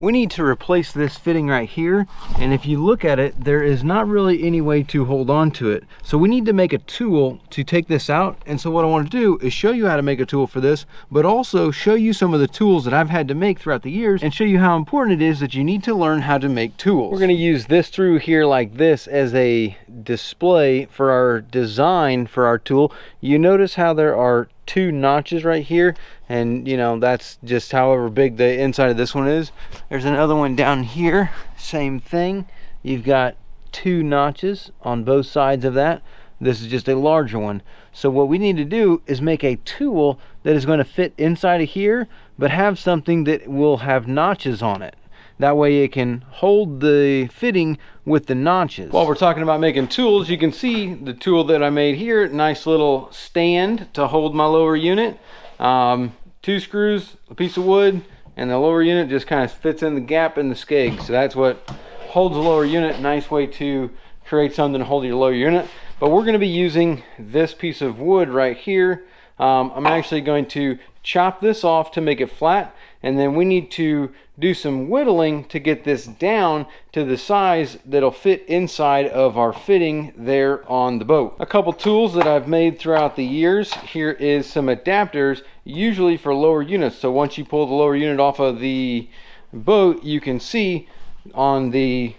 We need to replace this fitting right here, and if you look at it, there is not really any way to hold on to it. So we need to make a tool to take this out. And so what I want to do is show you how to make a tool for this, but also show you some of the tools that I've had to make throughout the years and show you how important it is that you need to learn how to make tools. We're going to use this through here like this as a display for our design for our tool. You notice how there are 2 notches right here, and you know, that's just however big the inside of this one is. There's another one down here, same thing. You've got 2 notches on both sides of that. This is just a larger one. So what we need to do is make a tool that is going to fit inside of here, but have something that will have notches on it. That way it can hold the fitting with the notches. While we're talking about making tools, you can see the tool that I made here. Nice little stand to hold my lower unit. 2 screws, a piece of wood, and the lower unit just kind of fits in the gap in the skeg. So that's what holds the lower unit. Nice way to create something to hold your lower unit. But we're going to be using this piece of wood right here. I'm actually going to chop this off to make it flat, and then we need to do some whittling to get this down to the size that'll fit inside of our fitting there on the boat. A couple tools that I've made throughout the years. Here is some adapters, usually for lower units. So once you pull the lower unit off of the boat, you can see on the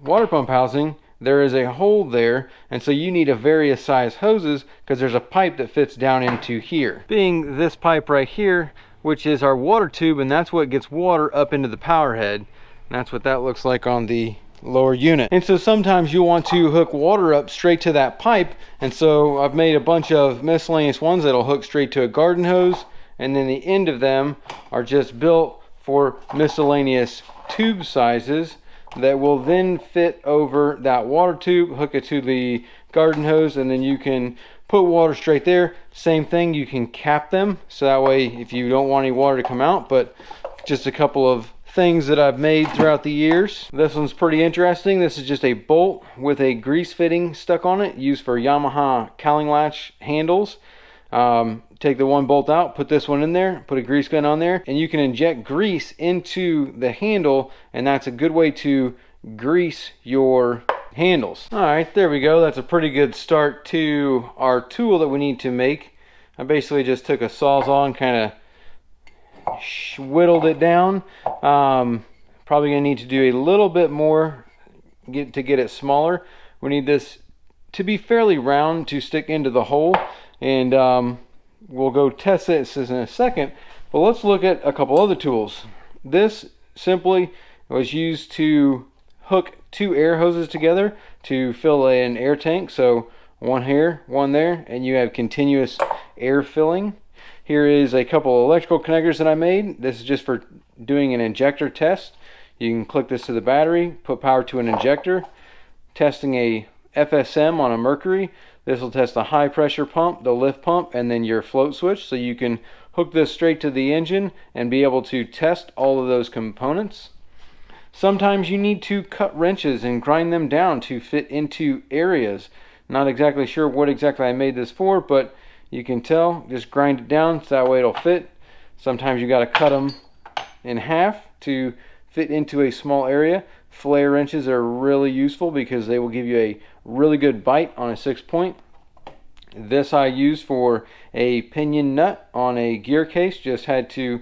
water pump housing there is a hole there, and so you need a various size hoses because there's a pipe that fits down into here. Being this pipe right here, which is our water tube, and that's what gets water up into the power head. And that's what that looks like on the lower unit. And so sometimes you want to hook water up straight to that pipe, and so I've made a bunch of miscellaneous ones that'll hook straight to a garden hose, and then the end of them are just built for miscellaneous tube sizes that will then fit over that water tube, hook it to the garden hose, and then you can put water straight there. Same thing, you can cap them, so that way if you don't want any water to come out. But just a couple of things that I've made throughout the years. This one's pretty interesting. This is just a bolt with a grease fitting stuck on it, used for Yamaha cowling latch handles. Take the one bolt out, put this one in there, put a grease gun on there, and you can inject grease into the handle, and that's a good way to grease your handles. All right, there we go. That's a pretty good start to our tool that we need to make. I basically just took a Sawzall and kind of whittled it down. Probably gonna need to do a little bit more to get it smaller. We need this to be fairly round to stick into the hole, and we'll go test this in a second. But let's look at a couple other tools. This simply was used to hook 2 air hoses together to fill an air tank. So one here, one there, and you have continuous air filling. Here is a couple of electrical connectors that I made. This is just for doing an injector test. You can click this to the battery, put power to an injector. Testing a FSM on a Mercury. This will test the high pressure pump, the lift pump, and then your float switch. So you can hook this straight to the engine and be able to test all of those components. Sometimes you need to cut wrenches and grind them down to fit into areas. Not exactly sure what exactly I made this for, but you can tell, just grind it down so that way it'll fit. Sometimes you got to cut them in half to fit into a small area. Flare wrenches are really useful because they will give you a really good bite on a 6-point. This I use for a pinion nut on a gear case. Just had to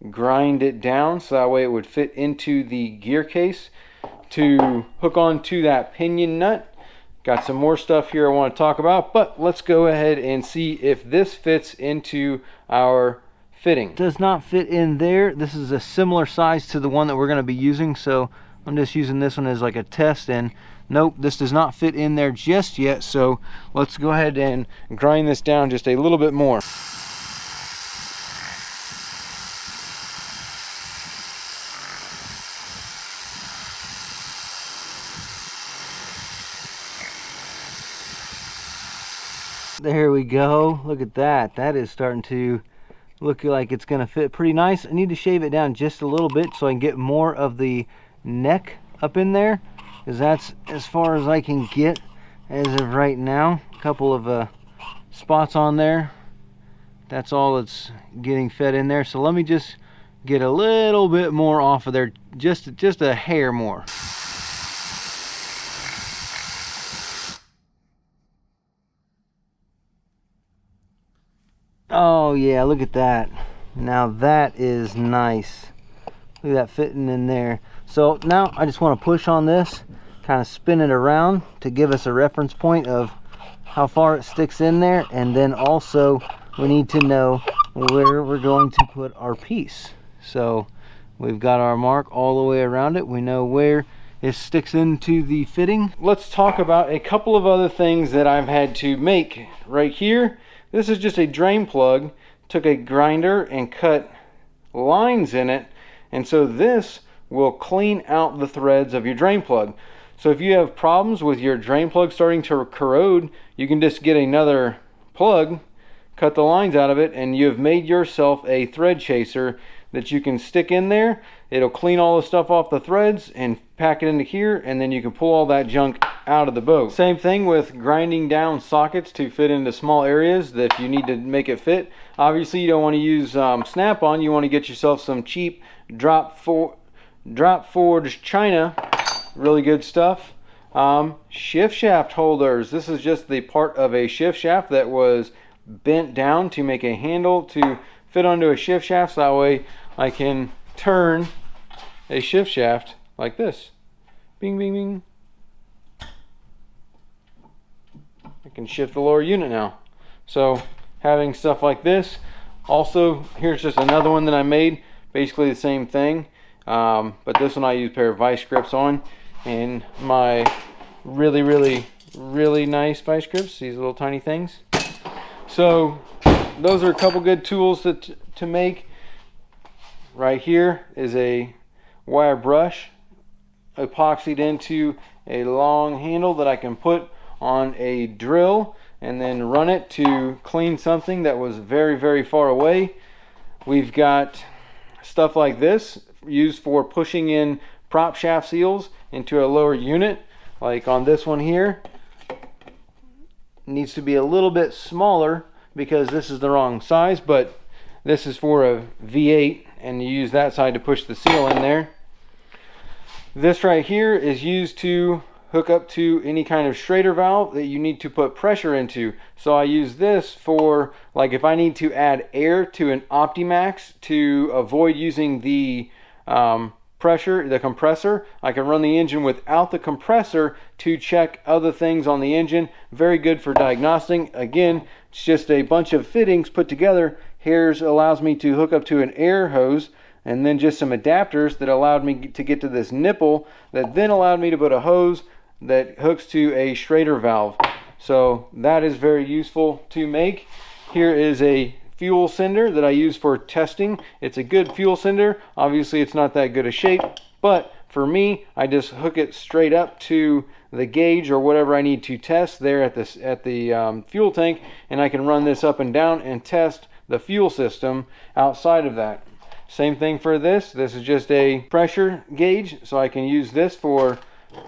grind it down so that way it would fit into the gear case to hook on to that pinion nut. Got some more stuff here I want to talk about, but let's go ahead and see if this fits into our fitting. It does not fit in there. This is a similar size to the one that we're going to be using, so I'm just using this one as like a test, and nope, this does not fit in there just yet. So let's go ahead and grind this down just a little bit more. There we go. Look at that. That is starting to look like it's going to fit pretty nice. I need to shave it down just a little bit so I can get more of the neck up in there, because that's as far as I can get as of right now. A couple of spots on there. That's all that's getting fed in there. So let me just get a little bit more off of there, just a hair more. Oh yeah, look at that. Now that is nice. Look at that fitting in there. So now I just want to push on this, kind of spin it around to give us a reference point of how far it sticks in there, and then also we need to know where we're going to put our piece. So we've got our mark all the way around it. We know where it sticks into the fitting. Let's talk about a couple of other things that I've had to make right here. This is just a drain plug. Took a grinder and cut lines in it, and so this will clean out the threads of your drain plug. So if you have problems with your drain plug starting to corrode, you can just get another plug, cut the lines out of it, and you have made yourself a thread chaser that you can stick in there. It'll clean all the stuff off the threads and pack it into here, and then you can pull all that junk out of the boat. Same thing with grinding down sockets to fit into small areas that you need to make it fit. Obviously you don't want to use snap-on. You want to get yourself some cheap drop forged china, really good stuff. Shift shaft holders. This is just the part of a shift shaft that was bent down to make a handle to fit onto a shift shaft, so that way I can turn a shift shaft like this. Bing, bing, bing. I can shift the lower unit now. So having stuff like this. Also, here's just another one that I made, basically the same thing, but this one I use a pair of vice grips on, and my really nice vice grips, these little tiny things. So those are a couple good tools to make. Right here is a wire brush epoxied into a long handle that I can put on a drill and then run it to clean something that was very far away. We've got stuff like this used for pushing in prop shaft seals into a lower unit, like on this one here. Needs to be a little bit smaller because this is the wrong size, but this is for a V8, and you use that side to push the seal in there. This right here is used to hook up to any kind of Schrader valve that you need to put pressure into. So I use this for, like, if I need to add air to an Optimax to avoid using the pressure, the compressor, I can run the engine without the compressor to check other things on the engine. Very good for diagnosing. Again, it's just a bunch of fittings put together. Here's allows me to hook up to an air hose, and then just some adapters that allowed me to get to this nipple that then allowed me to put a hose that hooks to a Schrader valve. So that is very useful to make. Here is a fuel sender that I use for testing. It's a good fuel sender. Obviously it's not that good a shape, but for me, I just hook it straight up to the gauge or whatever I need to test there at the fuel tank, and I can run this up and down and test the fuel system outside of that. Same thing for this. This is just a pressure gauge, so I can use this for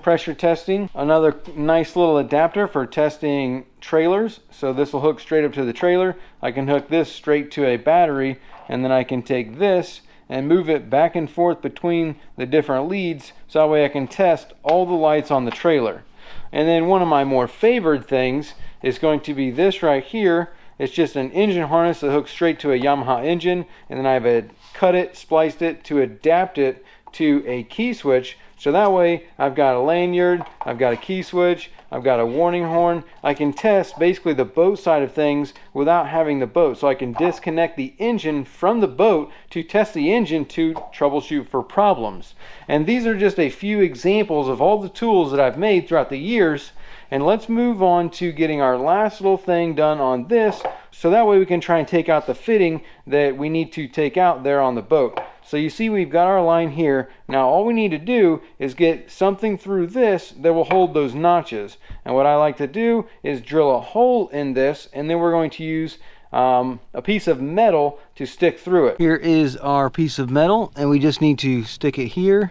pressure testing. Another nice little adapter for testing trailers. So this will hook straight up to the trailer. I can hook this straight to a battery, and then I can take this and move it back and forth between the different leads, so that way I can test all the lights on the trailer. And then one of my more favored things is going to be this right here. It's just an engine harness that hooks straight to a Yamaha engine, and then I've cut it, spliced it to adapt it to a key switch. So that way I've got a lanyard, I've got a key switch, I've got a warning horn. I can test basically the boat side of things without having the boat. So I can disconnect the engine from the boat to test the engine to troubleshoot for problems. And these are just a few examples of all the tools that I've made throughout the years. And let's move on to getting our last little thing done on this, so that way we can try and take out the fitting that we need to take out there on the boat. So you see we've got our line here. Now all we need to do is get something through this that will hold those notches. And what I like to do is drill a hole in this, and then we're going to use a piece of metal to stick through it. Here is our piece of metal, and we just need to stick it here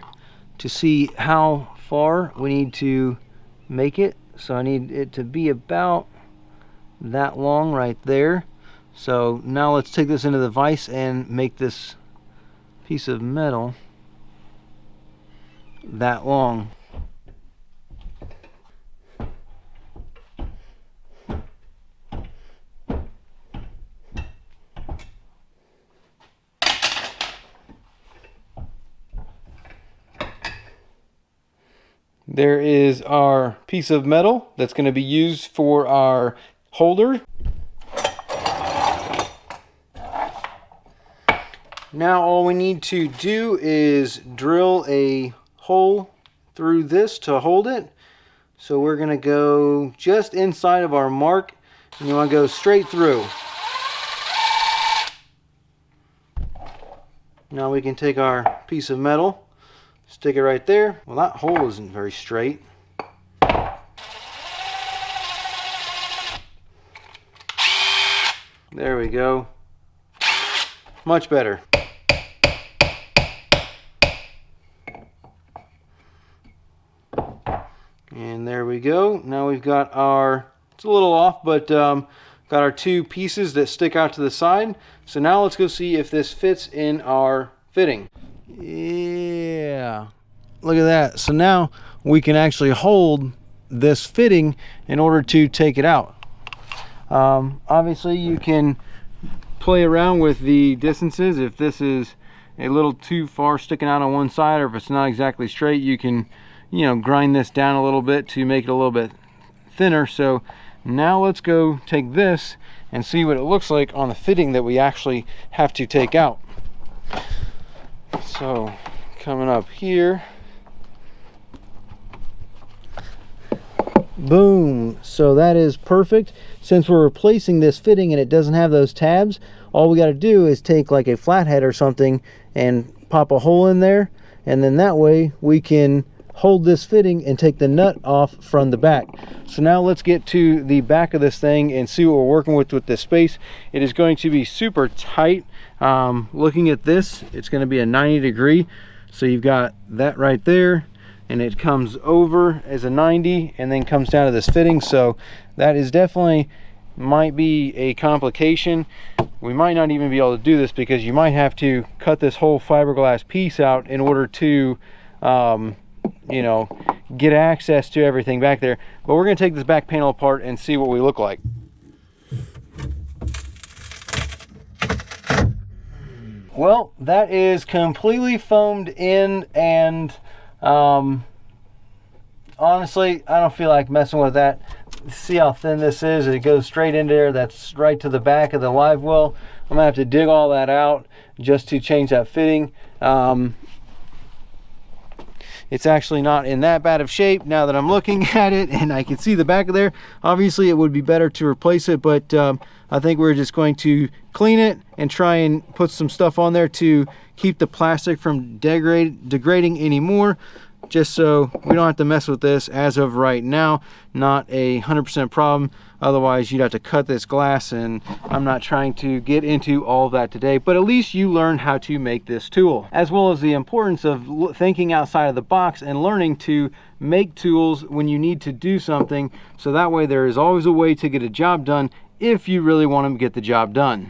to see how far we need to make it. So I need it to be about that long right there. So now let's take this into the vise and make this piece of metal that long. There is our piece of metal that's going to be used for our holder. Now all we need to do is drill a hole through this to hold it. So we're going to go just inside of our mark, and you want to go straight through. Now we can take our piece of metal, stick it right there. Well, that hole isn't very straight. There we go. Much better. And there we go. Now we've got our, it's a little off, but got our two pieces that stick out to the side. So now let's go see if this fits in our fitting. Yeah, look at that. So now we can actually hold this fitting in order to take it out. Obviously you can play around with the distances. If this is a little too far sticking out on one side, or if it's not exactly straight, you can, you know, grind this down a little bit to make it a little bit thinner. So now let's go take this and see what it looks like on the fitting that we actually have to take out. So coming up here, boom. So that is perfect. Since we're replacing this fitting and it doesn't have those tabs, all we got to do is take like a flathead or something and pop a hole in there, and then that way we can hold this fitting and take the nut off from the back. So now let's get to the back of this thing and see what we're working with this space. It is going to be super tight. Looking at this, it's going to be a 90 degree. So you've got that right there, and it comes over as a 90 and then comes down to this fitting. So that is definitely might be a complication. We might not even be able to do this because you might have to cut this whole fiberglass piece out in order to you know, get access to everything back there. But we're going to take this back panel apart and see what we look like. Well, that is completely foamed in, and honestly, I don't feel like messing with that. See how thin this is? It goes straight in there. That's right to the back of the live well. I'm gonna have to dig all that out just to change that fitting. It's actually not in that bad of shape now that I'm looking at it and I can see the back of there. Obviously it would be better to replace it, but I think we're just going to clean it and try and put some stuff on there to keep the plastic from degrading anymore, just so we don't have to mess with this as of right now. Not a 100% problem. Otherwise you'd have to cut this glass, and I'm not trying to get into all of that today, but at least you learn how to make this tool, as well as the importance of thinking outside of the box and learning to make tools when you need to do something, so that way there is always a way to get a job done if you really want to get the job done.